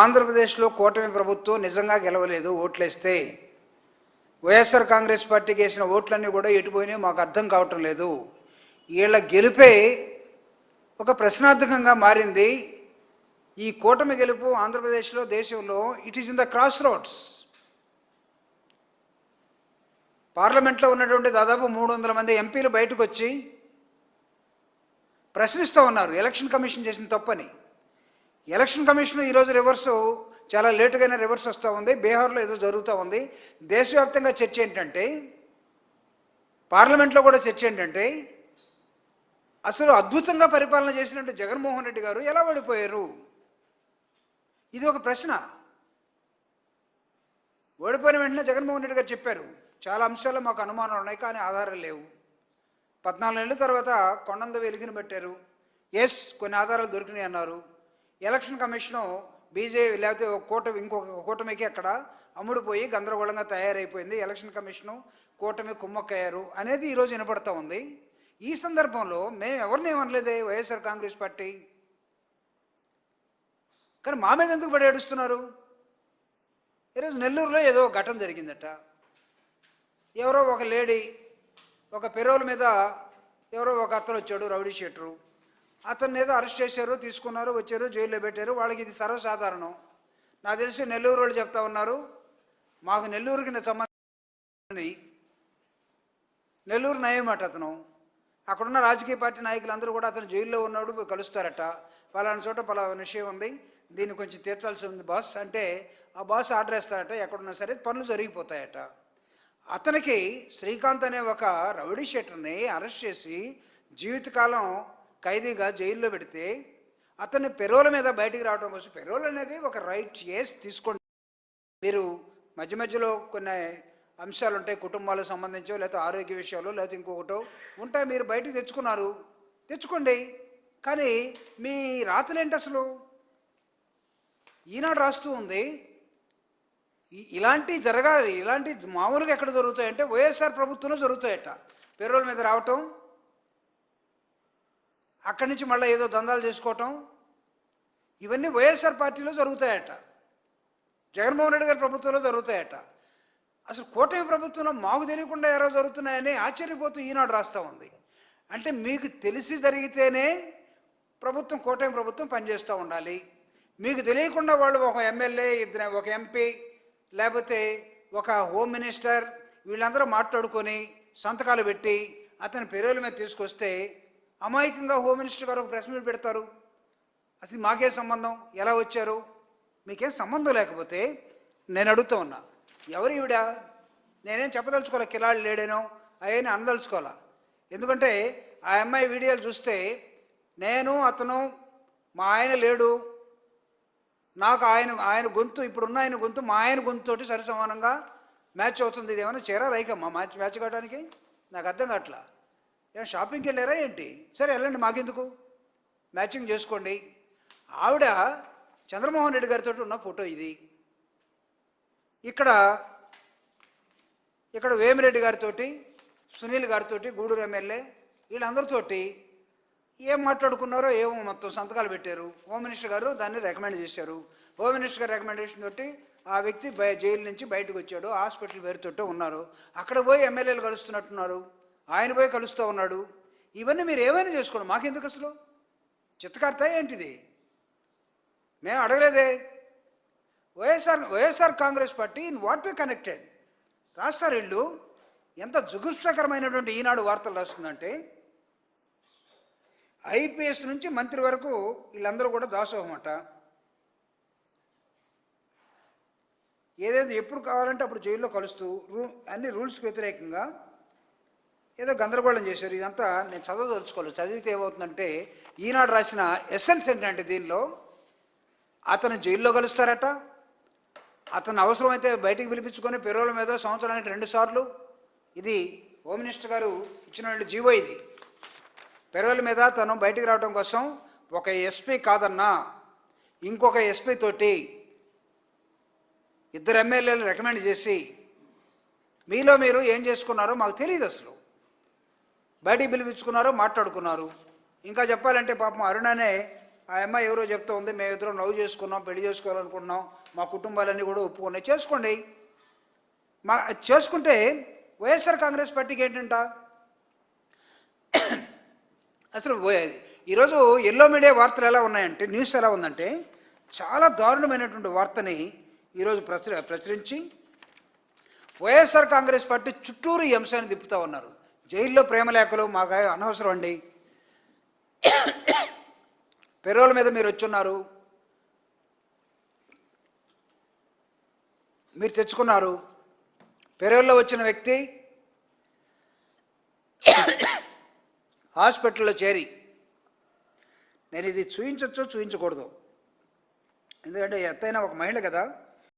ఆంధ్రప్రదేశ్లో కూటమి ప్రభుత్వం నిజంగా గెలవలేదు. ఓట్లేస్తే వైఎస్ఆర్ కాంగ్రెస్ పార్టీకి వేసిన ఓట్లన్నీ కూడా ఎటుపోయినాయి మాకు అర్థం కావటం లేదు. వీళ్ళ గెలుపే ఒక ప్రశ్నార్థకంగా మారింది. ఈ కూటమి గెలుపు ఆంధ్రప్రదేశ్లో, దేశంలో it is in the cross roads. పార్లమెంట్లో ఉన్నటువంటి దాదాపు 300 మంది ఎంపీలు బయటకు వచ్చి ప్రశ్నిస్తూ ఉన్నారు ఎలక్షన్ కమిషన్ చేసిన తప్పని. ఎలక్షన్ కమిషన్ ఈరోజు రివర్సు, చాలా లేటుగానే రివర్స్ వస్తూ ఉంది. బీహార్లో ఏదో జరుగుతూ ఉంది. దేశవ్యాప్తంగా చర్చ ఏంటంటే, పార్లమెంట్లో కూడా చర్చ ఏంటంటే, అసలు అద్భుతంగా పరిపాలన చేసినట్టు జగన్మోహన్ రెడ్డి గారు ఎలా ఓడిపోయారు? ఇది ఒక ప్రశ్న. ఓడిపోయిన వెంటనే జగన్మోహన్ రెడ్డి గారు చెప్పారు, చాలా అంశాల్లో మాకు అనుమానాలు ఉన్నాయి కానీ ఆధారాలు లేవు. 14 ఏళ్ళ తర్వాత కొండంద వెలిగిన పెట్టారు. కొన్ని ఆధారాలు దొరికినాయి అన్నారు. ఎలక్షన్ కమిషను బీజేపీ లేకపోతే ఇంకొక కూటమికి అక్కడ అమ్ముడుపోయి గందరగోళంగా తయారైపోయింది. ఎలక్షన్ కమిషను కూటమి కుమ్మక్కయ్యారు అనేది ఈరోజు వినపడతా ఉంది. ఈ సందర్భంలో మేము ఎవరిని ఏమనలేదే వైఎస్ఆర్ కాంగ్రెస్ పార్టీ, కానీ మా మీద ఎందుకు పడి ఏడుస్తున్నారు? ఈరోజు నెల్లూరులో ఏదో ఘటన జరిగిందట. ఎవరో ఒక లేడీ, ఒక పెరోల్ మీద ఎవరో ఒక అతను వచ్చాడు, రౌడీ షీటరు. అతన్ని ఏదో అరెస్ట్ చేశారు, తీసుకున్నారు, వచ్చారు, జైల్లో పెట్టారు. వాళ్ళకి ఇది సర్వసాధారణం. నాకు తెలిసి నెల్లూరు వాళ్ళు చెప్తా ఉన్నారు, మాకు నెల్లూరుకి సంబంధించి నెల్లూరు నయమాట అతను. అక్కడున్న రాజకీయ పార్టీ నాయకులందరూ కూడా అతను జైల్లో ఉన్నాడు కలుస్తారట. పలానా చోట పలానా విషయం ఉంది, దీన్ని కొంచెం తీర్చాల్సి ఉంది బాస్ అంటే ఆ బాస్ ఆర్డర్ వేస్తారట. ఎక్కడున్నా సరే పనులు జరిగిపోతాయట. అతనికి శ్రీకాంత్ అనే ఒక రౌడీ షీటర్ని అరెస్ట్ చేసి జీవితకాలం ఖైదీగా జైల్లో పెడితే అతన్ని పెరోల మీద బయటికి రావడం కోసం, పెరోల్ అనేది ఒక రైట్, తీసుకోండి. మీరు మధ్య మధ్యలో కొన్ని అంశాలు ఉంటాయి, కుటుంబాలకు సంబంధించో లేకపోతే ఆరోగ్య విషయాలు లేకపోతే ఇంకొకటో ఉంటాయి, మీరు బయటికి తెచ్చుకోండి. కానీ మీ రాతలేంటి అసలు? ఈనాడు రాస్తూ ఉంది ఇలాంటి జరగాలి, ఇలాంటి మామూలుగా ఎక్కడ జరుగుతాయంటే వైఎస్ఆర్ ప్రభుత్వంలో జరుగుతాయట. పెరోల్ మీద రావటం, అక్కడి నుంచి మళ్ళీ ఏదో దందాలు చేసుకోవటం, ఇవన్నీ వైఎస్ఆర్ పార్టీలో జరుగుతాయట. జగన్మోహన్ రెడ్డి గారి ప్రభుత్వంలో జరుగుతాయట. అసలు కూటమి ప్రభుత్వంలో మాకు తెలియకుండా ఎవరో జరుగుతున్నాయని ఆశ్చర్యపోతూ ఈనాడు రాస్తూ ఉంది. అంటే మీకు తెలిసి జరిగితేనే ప్రభుత్వం, కూటమి ప్రభుత్వం పనిచేస్తూ ఉండాలి. మీకు తెలియకుండా వాళ్ళు ఒక ఎమ్మెల్యే, ఒక ఎంపీ లేకపోతే ఒక హోమ్ మినిస్టర్ వీళ్ళందరూ మాట్లాడుకొని సంతకాలు పెట్టి అతని పెరోల మీద తీసుకొస్తే అమాయకంగా హోమ్ మినిస్టర్ గారు ఒక ప్రెస్ మీట్ పెడతారు. అసలు మాకేం సంబంధం, ఎలా వచ్చారు? మీకేం సంబంధం లేకపోతే నేను అడుగుతూ ఉన్నా, ఎవరు ఈవిడ? నేనేం చెప్పదలుచుకోలే, కిలాళ్ళు లేడేనో అవన్నీ అనదలుచుకోవాలా. ఎందుకంటే ఆ అమ్మాయి వీడియోలు చూస్తే నేను, అతను, మా ఆయన లేడు, నాకు ఆయన గొంతు, ఇప్పుడున్న ఆయన గొంతు మా ఆయన గొంతుతోటి సరి సమానంగా మ్యాచ్ అవుతుంది. ఇది ఏమైనా చేరా రైకమ్మా మ్యాచ్ కావడానికి? నాకు అర్థం కావట్లా. ఏమైనా షాపింగ్కి వెళ్ళారా ఏంటి? సరే వెళ్ళండి, మాకెందుకు, మ్యాచింగ్ చేసుకోండి. ఆవిడ చంద్రమోహన్ రెడ్డి గారితో ఉన్న ఫోటో ఇది. ఇక్కడ వేమిరెడ్డి గారితో, సునీల్ గారితో, గూడూరు ఎమ్మెల్యే, వీళ్ళందరితోటి ఏం మాట్లాడుకున్నారో ఏమో మొత్తం సంతకాలు పెట్టారు. హోమ్ మినిస్టర్ గారు దాన్ని రికమెండ్ చేశారు. హోమ్ మినిస్టర్ గారు రికమెండేషన్ తోటి ఆ వ్యక్తి జైలు నుంచి బయటకు వచ్చాడు. హాస్పిటల్ పేరుతోటే ఉన్నారు. అక్కడ పోయి ఎమ్మెల్యేలు కలుస్తున్నట్టున్నారు, ఆయన పోయి కలుస్తూ ఉన్నాడు. ఇవన్నీ మీరు ఏమైనా చేసుకోండి, మాకెందుకు అసలు? చిత్తకార్త ఏంటిది? మేము అడగలేదే. YSR Congress party in what way connected రాస్తారు వీళ్ళు. ఎంత జుగుప్సకరమైనటువంటి ఈనాడు వార్తలు రాస్తుందంటే, ఐపీఎస్ నుంచి మంత్రి వరకు వీళ్ళందరూ కూడా దాసోహం అట. ఏదేదో ఎప్పుడు కావాలంటే అప్పుడు జైల్లో కలుస్తూ అన్ని రూల్స్కి వ్యతిరేకంగా ఏదో గందరగోళం చేశారు. ఇదంతా నేను చదవదలుచుకోలేదు, చదివితే ఏమవుతుందంటే ఈనాడు రాసిన ఎసెన్స్ ఏంటంటే, దీనిలో అతను జైల్లో కలుస్తారట, అతను అవసరమైతే బయటికి పిలిపించుకొని పెరోల మీద సంవత్సరానికి 2 సార్లు, ఇది హోమ్ మినిస్టర్ గారు ఇచ్చిన జీవో, ఇది పెరోల మీద తను బయటికి రావడం కోసం ఒక ఎస్పీ కాదన్నా ఇంకొక ఎస్పీ తోటి 2 ఎమ్మెల్యేలు రికమెండ్ చేసి మీలో మీరు ఏం చేసుకున్నారో మాకు తెలియదు, అసలు బయటికి పిలిపించుకున్నారో మాట్లాడుకున్నారు. ఇంకా చెప్పాలంటే పాపం అరుణ్ అనే ఆ అమ్మాయి ఎవరో చెప్తా ఉంది, మేమిద్దరం లవ్ చేసుకున్నాం, పెళ్లి చేసుకోవాలనుకుంటున్నాం, మా కుటుంబాలన్నీ కూడా ఒప్పుకున్నాయి, చేసుకోండి. చేసుకుంటే వైఎస్ఆర్ కాంగ్రెస్ పార్టీకి ఏంటంట, అసలు ఈరోజు ఎల్లో మీడియా వార్తలు ఎలా ఉన్నాయంటే, న్యూస్ ఎలా ఉందంటే, చాలా దారుణమైనటువంటి వార్తని ఈరోజు ప్రచురించి వైఎస్ఆర్ కాంగ్రెస్ పార్టీ చుట్టూరు ఈ అంశాన్ని తిప్పుతూ ఉన్నారు. జైల్లో ప్రేమలేఖలు మాకు అనవసరం అండి, పెరోల్ మీద మీరు వచ్చున్నారు, మీరు తెచ్చుకున్నారు. పెరోల్లో వచ్చిన వ్యక్తి హాస్పిటల్లో చేరి, నేను ఇది చూపించచ్చో చూపించకూడదు, ఎందుకంటే ఎత్తైనా ఒక మహిళ కదా,